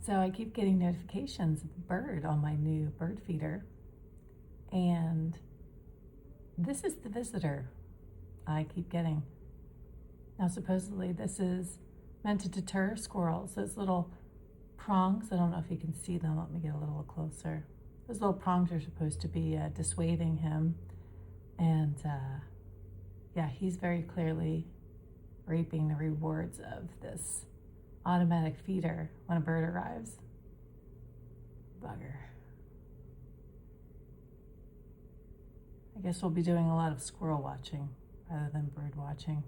So I keep getting notifications of the bird on my new bird feeder. And this is the visitor I keep getting. Now, supposedly this is meant to deter squirrels. Those little prongs, I don't know if you can see them. Let me get a little closer. Those little prongs are supposed to be dissuading him. And yeah, he's very clearly reaping the rewards of this automatic feeder when a bird arrives. Bugger. I guess we'll be doing a lot of squirrel watching rather than bird watching.